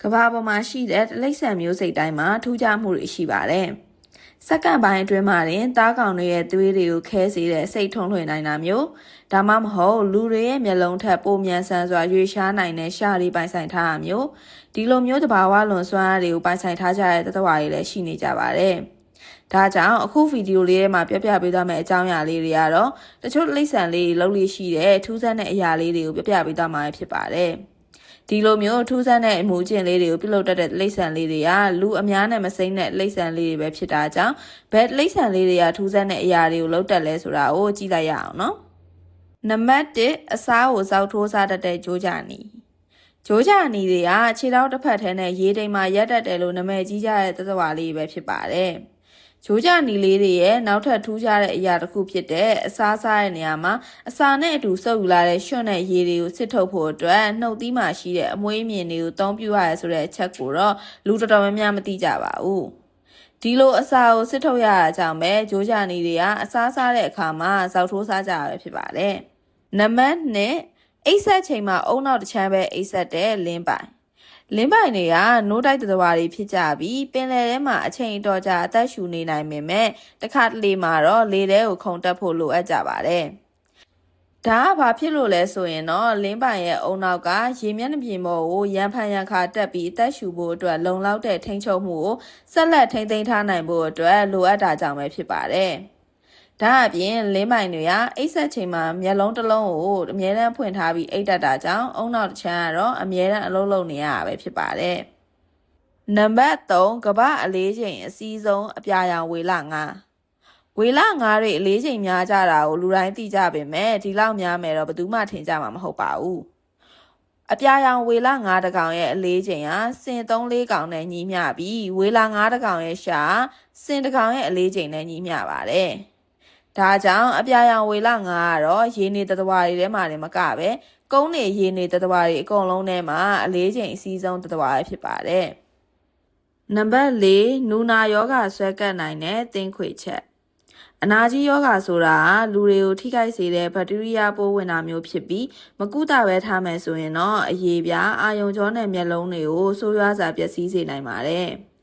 ကဘာပေါ်မှာရှိတဲ့တိရစ္ဆာန်မျိုးစိတ်တိုင်းမှာထူးခြားမှုတွေရှိပါတယ်။စက္ကန့်ပိုင်းအတွင်းမှာတင်သားကောင်တွေရဲ့သွေးတွေကိုခဲစေတဲ့စိတ်ထုံးထွင်နိုင်တာမျိုးဒါမှမဟုတ်လူတွေရဲ့မျက်လုံးထက်ပိုမြန်ဆန်စွာရွေရှားနိုင်တဲ့ရှားတွေပိုင်ဆိုင်ထားတာမျိုးဒီလိုမျိုးတဘာဝလွန်စွမ်းအားတွေကိုပိုင်ဆိုင်ထားကြတဲ့သတ္တဝါတွေလည်းရှိနေကြပါတယ်။ဒါကြောင့်အခုဗီဒီယိုလေးထဲမှာပြပြပေးသွားမယ့်အကြောင်းအရာလေးတွေကတော့တချို့တိရစ္ဆာန်လေးတွေလှုပ်လေးရှိတဲ့ထူးဆန်းတဲ့အရာလေးတွေကိုပြပြပေးသွားမှာဖြစ်ပါတယ်။ဒီလိုမျိုးထူးဆန်းတဲ့အမှုကျင့်လေးတွေကိုပြုလုပ်တတ်တဲ့တိရစ္ဆာန်လေးတွေကလူအများနဲ့မစိမ့်တဲ့တိရစ္ဆာန်လေးတွေပဲဖြစ်တာကြောင့်ဘယ်တိရစ္ဆာန်လေးတွေကထူးဆန်းတဲ့အရာတွေကိုလုပ်တတ်လဲဆိုတာကိုကြည့်လိုက်ရအောင်နော်။နံပါတ်1အစားကိုစောက်ထိုးစားတတ်တဲ့ဂျိုးကြနီဂျိုးကြနီတွေကခြေထောက်တစ်ဖက်ထဲနဲ့ရေတိမ်မှာရက်တတ်တယ်လို့နာမည်ကြီးကြတဲ့သတ္တဝါလေးပဲဖြစ်ပါတယ်။ဂျိုးကြနီလေးတွေရဲ့နောက်ထပ်ထူးခြားတဲ့အရာတစ်ခုဖြစ်တဲ့အစားစားတဲ့နေရာမှာအစာနဲ့အတူစုပ်ယူလာတဲ့ရွှွန့်တဲ့ရေတွေကိုစစ်ထုတ်ဖို့အတွက်နှုတ်သီးမှာရှိတဲ့အမွှေးမြင်တွေကိုသုံးပြုရဆိုတဲ့အချက်ကိုတော့လူတော်တော်များများမသိကြပါဘူး။ဒီလိုအစာကိုစစ်ထုတ်ရတာကြောင့်ပဲဂျိုးကြနီတွေကအစားစားတဲ့အခါမှာဇောက်ထိုးစားကြရပဲဖြစ်ပါတယ်။နံပါတ်2အိတ်ဆက်ချိန်မှာအုံနောက်တစ်ချမ်းပဲအိတ်ဆက်တဲ့လင်းပိုင်လင်းပိုင်တွေကနိုးတိုက်သတ္တဝါတွေဖြစ်ကြပြီးပင်လယ်ထဲမှာအချိန်တော်ကြာအသက်ရှူနေနိုင်ပေမဲ့တစ်ခါတလေမှာတော့လေထဲကိုခုန်တက်ဖို့လိုအပ်ကြပါတယ်။ဒါကဘာဖြစ်လို့လဲဆိုရင်တော့လင်းပိုင်ရဲ့အုံနောက်ကရေမျက်နှာပြင်ပေါ်ကိုရန်ဖန်ရန်ခါတက်ပြီးအသက်ရှူဖို့အတွက်လုံလောက်တဲ့ထိန်းချုပ်မှုကိုဆက်လက်ထိန်းသိမ်းထားနိုင်ဖို့အတွက်လိုအပ်တာကြောင့်ပဲဖြစ်ပါတယ်။ဒါအပြင်လင်းပိုင်တွေကအိတ်ဆက်ချိန်မှာမျက်လုံးတစ်လုံးကိုအမြဲတမ်းဖွင့်ထားပြီးအိတ်တတ်တာကြောင့်အုံနောက်တစ်ချမ်းကတော့အမြဲတမ်းအလုံးလုံးနေရတာပဲဖြစ်ပါတယ်။နံပါတ်3ကမ္ဘာအလေးချိန်အစီးဆုံးအပြာရောင်ဝေလငါဝေလငါတွေအလေးချိန်များကြတာကိုလူတိုင်းသိကြပေမဲ့ဒီလောက်များမယ်တော့ဘယ်သူမှထင်ကြမှာမဟုတ်ပါဘူး။အပြာရောင်ဝေလငါတစ်ကောင်ရဲ့အလေးချိန်ဟာစင်3-4ကောင်နဲ့ညီမျှပြီးဝေလငါတစ်ကောင်ရဲ့ရှာစင်တစ်ကောင်ရဲ့အလေးချိန်နဲ့ညီမျှပါတယ်။ဒါကြောင့်အပြာရောင်ဝေလငါကတော့ရေနေသတ္တဝါတွေထဲမှာလည်းမကပဲကုန်းနေရေနေသတ္တဝါတွေအကုန်လုံးထဲမှာအလေးချိန်အစည်းဆုံးသတ္တဝါပဲဖြစ်ပါတယ်။နံပါတ်4နူနာယောဂဆွဲကပ်နိုင်တဲ့သင်းခွေချက်အနာကြီးယောဂဆိုတာလူတွေကိုထိခိုက်စေတဲ့ဘက်တီးရီးယားပိုးဝင်တာမျိုးဖြစ်ပြီးမကုသပဲထားမယ်ဆိုရင်တော့အရေပြားအာယုံကြောနဲ့မျက်လုံးတွေကိုဆိုးရွားစွာပျက်စီးစေနိုင်ပါတယ်။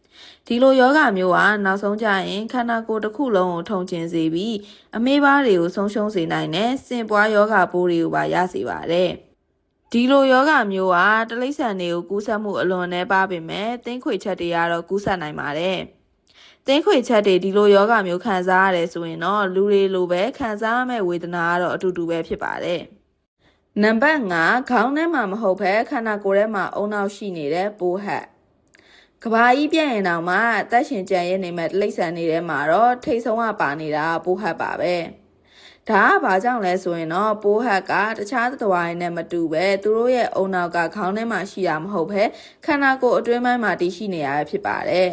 ဒီလိုယောဂမျိုးဟာနောက်ဆုံးကျရင်ခန္ဓာကိုယ်တစ်ခုလုံးကိုထုံကျင်စေပြီးအမေးပါးတွေကိုဆုံးရှုံးစေနိုင်တဲ့စင်ပွားယောဂပိုးတွေကိုပါရစေပါတယ်။ဒီလိုယောဂမျိုးဟာတိရစ္ဆာန်တွေကိုကူးစက်မှုအလွန်နည်းပါးပေမဲ့သင်းခွေချက်တွေကတော့ကူးစက်နိုင်ပါတယ်။သင်းခွေချက်တွေဒီလိုယောဂမျိုးခံစားရတယ်ဆိုရင်တော့လူတွေလိုပဲခံစားရမယ့်ဝေဒနာကတော့အတူတူပဲဖြစ်ပါတယ်။နံပါတ်5ခေါင်းထဲမှာမဟုတ်ဘဲခန္ဓာကိုယ်ထဲမှာအုံနောက်ရှိနေတဲ့ပိုးဟပ်ကဘာကြီးပြည့်ရင်တောင်မှအသက်ရှင်ကြံရနေမဲ့တိရစ္ဆာန်တွေထဲမှာတော့ထိတ်ဆုံးကပါနေတာပိုးဟပ်ပါပဲဒါကဘာကြောင့်လဲဆိုရင်တော့ပိုးဟပ်ကတခြားသတ္တဝါတွေနဲ့မတူပဲသူတို့ရဲ့အုံနောက်ကခေါင်းထဲမှာရှိတာမဟုတ်ဘဲခန္ဓာကိုယ်အတွင်းပိုင်းမှာတည်ရှိနေရဖြစ်ပါတယ်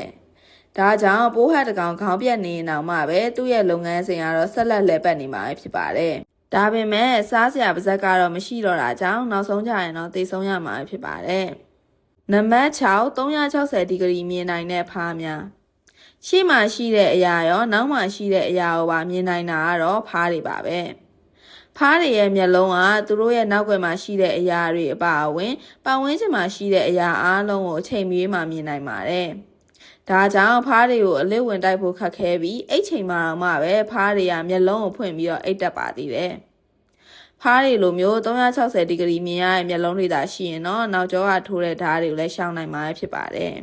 ဒါကြောင့်ပိုးဟပ်တကောင်ခေါင်းပြက်နေရင်တောင်မှပဲသူ့ရဲ့လုပ်ငန်းစဉ်ကတော့ဆက်လက်လည်ပတ်နေမှာဖြစ်ပါတယ်ဒါပေမဲ့စားစရာပါဇက်ကတော့မရှိတော့တာကြောင့်နောက်ဆုံးကြရင်တော့သေဆုံးရမှာဖြစ်ပါတယ်နံပါတ်6 360ဒီဂရီမြင်နိုင်တဲ့ဖားများရှေ့မှာရှိတဲ့အရာရောနောက်မှာရှိတဲ့အရာကိုပါမြင်နိုင်တာကတော့ဖားတွေပါပဲဖားတွေရဲ့မျက်လုံးကသူတို့ရဲ့နောက်ွယ်မှာရှိတဲ့အရာတွေအပါအဝင်ပတ်ဝန်းကျင်မှာရှိတဲ့အရာအားလုံးကိုအချိန်မီမှမြင်နိုင်ပါတယ်ဒါကြောင့်ဖားတွေကိုအလစ်ဝင်တိုက်ဖို့ခက်ခဲပြီးအဲ့ချိန်မှာမှပဲဖားတွေကမျက်လုံးကိုဖွင့်ပြီးတော့အိတ်တက်ပါသေးတယ်ဖားတွေလိုမျိုး360ဒီဂရီမြင်ရတဲ့မျက်လုံးတွေသာရှိရင်တော့နောက်ကျောကထိုးတဲ့ဓာတ်တွေကိုလည်းရှောင်နိုင်မှာဖြစ်ပါတယ်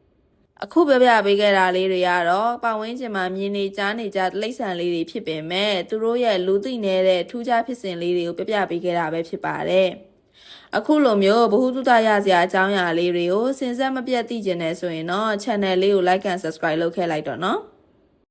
။အခုပြပြပေးခဲ့တာလေးတွေကတော့ပတ်ဝန်းကျင်မှာမြင်နေကြားနေကြတိရစ္ဆာန်လေးတွေဖြစ်ပေမဲ့သူတို့ရဲ့လူသိနေတဲ့ထူးခြားဖြစ်စဉ်လေးတွေကိုပြပြပေးခဲ့တာပဲဖြစ်ပါတယ်။အခုလိုမျိုးဗဟုသုတရစရာအကြောင်းအရာလေးတွေကိုစဉ်ဆက်မပြတ်သိကျင်နေဆိုရင်တော့ channel လေးကို like and subscribe လုပ်ခဲ့လိုက်တော့နော်။